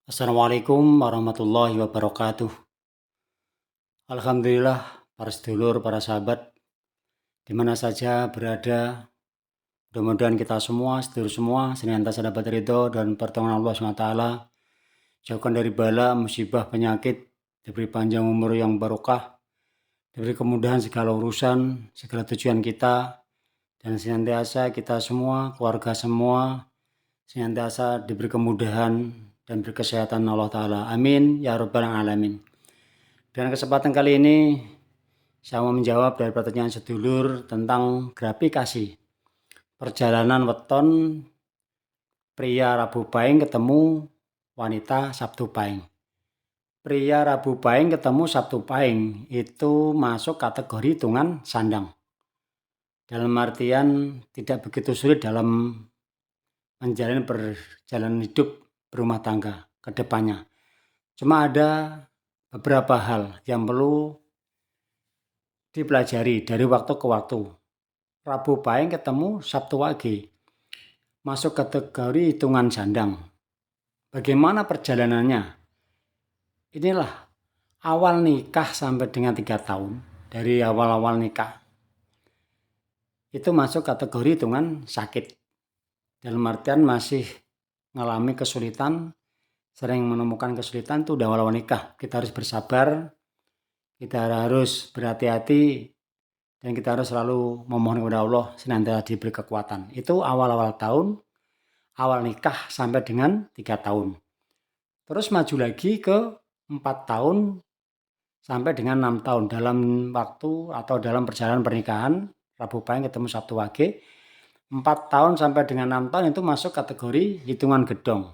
Assalamualaikum warahmatullahi wabarakatuh. Alhamdulillah, para sedulur, para sahabat, di mana saja berada, mudah-mudahan kita semua, sedulur semua, senantiasa dapat ridho dan pertolongan Allah SWT, jauhkan dari bala, musibah, penyakit, diberi panjang umur yang barokah, diberi kemudahan segala urusan, segala tujuan kita, dan senantiasa kita semua, keluarga semua, senantiasa diberi kemudahan dan berkesehatan Allah Ta'ala. Amin, ya Rabbal Alamin. Dan kesempatan kali ini saya mau menjawab dari pertanyaan sedulur tentang gratifikasi perjalanan weton pria Rabu Pahing ketemu wanita Sabtu Pahing. Pria Rabu Pahing ketemu Sabtu Pahing itu masuk kategori hitungan sandang. Dalam artian tidak begitu sulit dalam menjalani perjalanan hidup berumah tangga ke depannya. Cuma ada beberapa hal yang perlu dipelajari dari waktu ke waktu. Rabu Pahing ketemu Sabtu Wage, masuk kategori hitungan sandang. Bagaimana perjalanannya? Inilah awal nikah sampai dengan 3 tahun. Dari awal-awal nikah itu masuk kategori hitungan sakit. Dalam artian masih mengalami kesulitan, sering menemukan kesulitan itu udah awal-awal nikah. Kita harus bersabar, kita harus berhati-hati, dan kita harus selalu memohon kepada Allah senantiasa diberi kekuatan. Itu awal-awal tahun, awal nikah sampai dengan 3 tahun. Terus maju lagi ke 4 tahun sampai dengan 6 tahun dalam waktu atau dalam perjalanan pernikahan Rabu Pahing ketemu Sabtu Wage. 4 tahun sampai dengan 6 tahun itu masuk kategori hitungan gedong.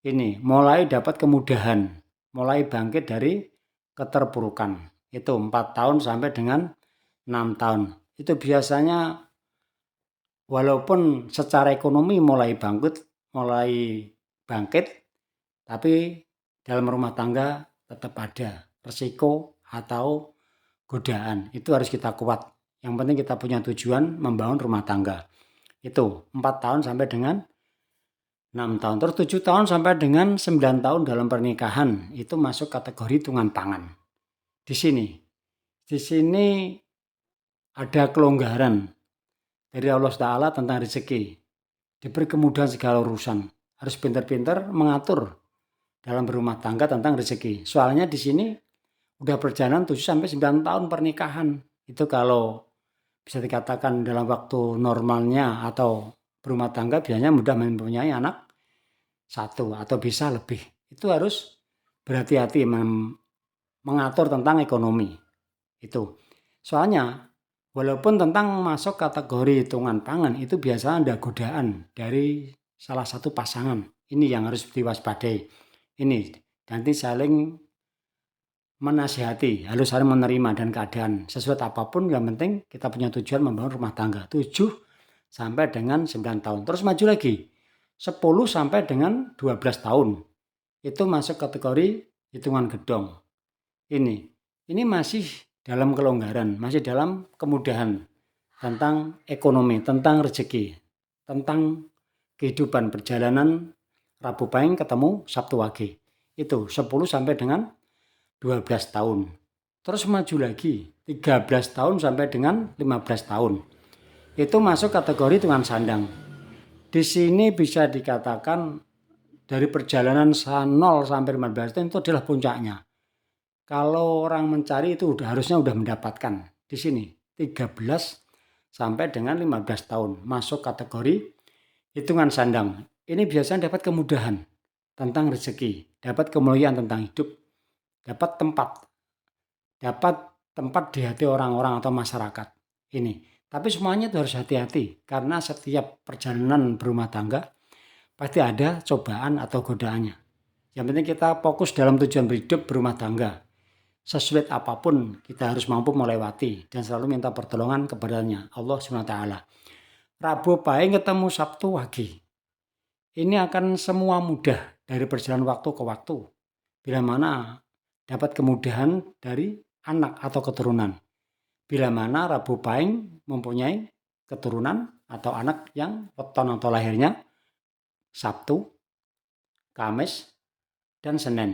Ini mulai dapat kemudahan, mulai bangkit dari keterpurukan. Itu 4 tahun sampai dengan 6 tahun. Itu biasanya walaupun secara ekonomi mulai bangkit, tapi dalam rumah tangga tetap ada resiko atau godaan. Itu harus kita kuat. Yang penting kita punya tujuan membangun rumah tangga. Itu 4 tahun sampai dengan 6 tahun. Terus 7 tahun sampai dengan 9 tahun dalam pernikahan. Itu masuk kategori hitungan pangan. Di sini ada kelonggaran dari Allah Ta'ala tentang rezeki. Diberi kemudahan segala urusan. Harus pintar-pintar mengatur dalam berumah tangga tentang rezeki. Soalnya di sini udah perjalanan 7 sampai 9 tahun pernikahan. Itu kalau bisa dikatakan dalam waktu normalnya atau berumah tangga biasanya mudah mempunyai anak 1 atau bisa lebih. Itu harus berhati-hati mengatur tentang ekonomi. Itu. Soalnya walaupun tentang masuk kategori hitungan pangan itu biasanya ada godaan dari salah satu pasangan. Ini yang harus diwaspadai. Ini nanti saling menasihati, harus saling menerima dan keadaan. Sesuatu apapun yang penting kita punya tujuan membangun rumah tangga. 7 sampai dengan 9 tahun. Terus maju lagi. 10 sampai dengan 12 tahun. Itu masuk kategori hitungan gedong. Ini masih dalam kelonggaran, masih dalam kemudahan tentang ekonomi, tentang rezeki, tentang kehidupan perjalanan Rabu Pahing ketemu Sabtu Wage. Itu 10 sampai dengan 12 tahun. Terus maju lagi 13 tahun sampai dengan 15 tahun. Itu masuk kategori hitungan sandang. Di sini bisa dikatakan dari perjalanan 0 sampai 15 tahun itu adalah puncaknya. Kalau orang mencari itu harusnya udah mendapatkan. Di sini 13 sampai dengan 15 tahun masuk kategori hitungan sandang. Ini biasanya dapat kemudahan tentang rezeki, dapat kemuliaan tentang hidup, dapat tempat di hati orang-orang atau masyarakat. Tapi semuanya itu harus hati-hati karena setiap perjalanan berumah tangga pasti ada cobaan atau godaannya. Yang penting kita fokus dalam tujuan berhidup berumah tangga. Sesulit apapun kita harus mampu melewati dan selalu minta pertolongan kepadanya Allah SWT. Rabu Pahing ketemu Sabtu Wage. Ini akan semua mudah dari perjalanan waktu ke waktu. Bila mana dapat kemudahan dari anak atau keturunan. Bila mana Rabu Pahing mempunyai keturunan atau anak yang weton atau lahirnya Sabtu, Kamis, dan Senin.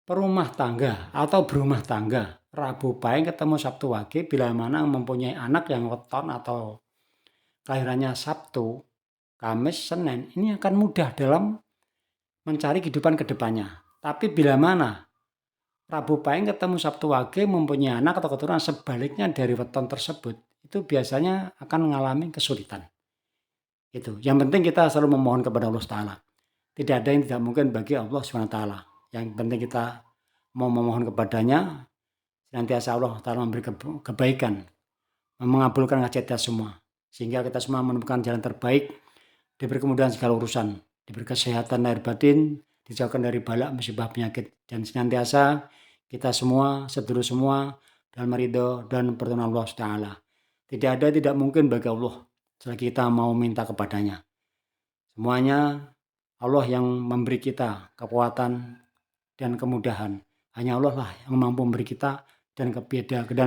Perumah tangga atau berumah tangga Rabu Pahing ketemu Sabtu Wage bila mana mempunyai anak yang weton atau kelahirannya Sabtu, Kamis, Senin, ini akan mudah dalam mencari kehidupan kedepannya. Tapi bila mana Rabu Pahing ketemu Sabtu Wage mempunyai anak atau keturunan sebaliknya dari weton tersebut, itu biasanya akan mengalami kesulitan. Itu. Yang penting kita selalu memohon kepada Allah Ta'ala. Tidak ada yang tidak mungkin bagi Allah SWT. Yang penting kita mau memohon kepadanya, senantiasa Allah Ta'ala memberi kebaikan, mengabulkan hajat kita semua, sehingga kita semua menemukan jalan terbaik, diberi kemudahan segala urusan, diberi kesehatan lahir batin, dijauhkan dari balak musibah penyakit, dan senantiasa kita semua, sedulur semua, dalam ridho dan pertolongan Allah Ta'ala. Tidak ada tidak mungkin bagi Allah selagi kita mau minta kepadanya. Semuanya Allah yang memberi kita kekuatan dan kemudahan. Hanya Allah lah yang mampu memberi kita dan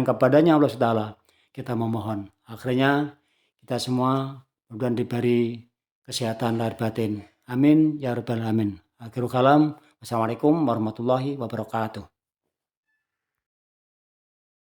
kepadanya Allah Ta'ala kita memohon. Akhirnya kita semua mudah diberi kesehatan lahir batin. Amin ya rabbal alamin. Akhirul kalam. Wassalamualaikum warahmatullahi wabarakatuh.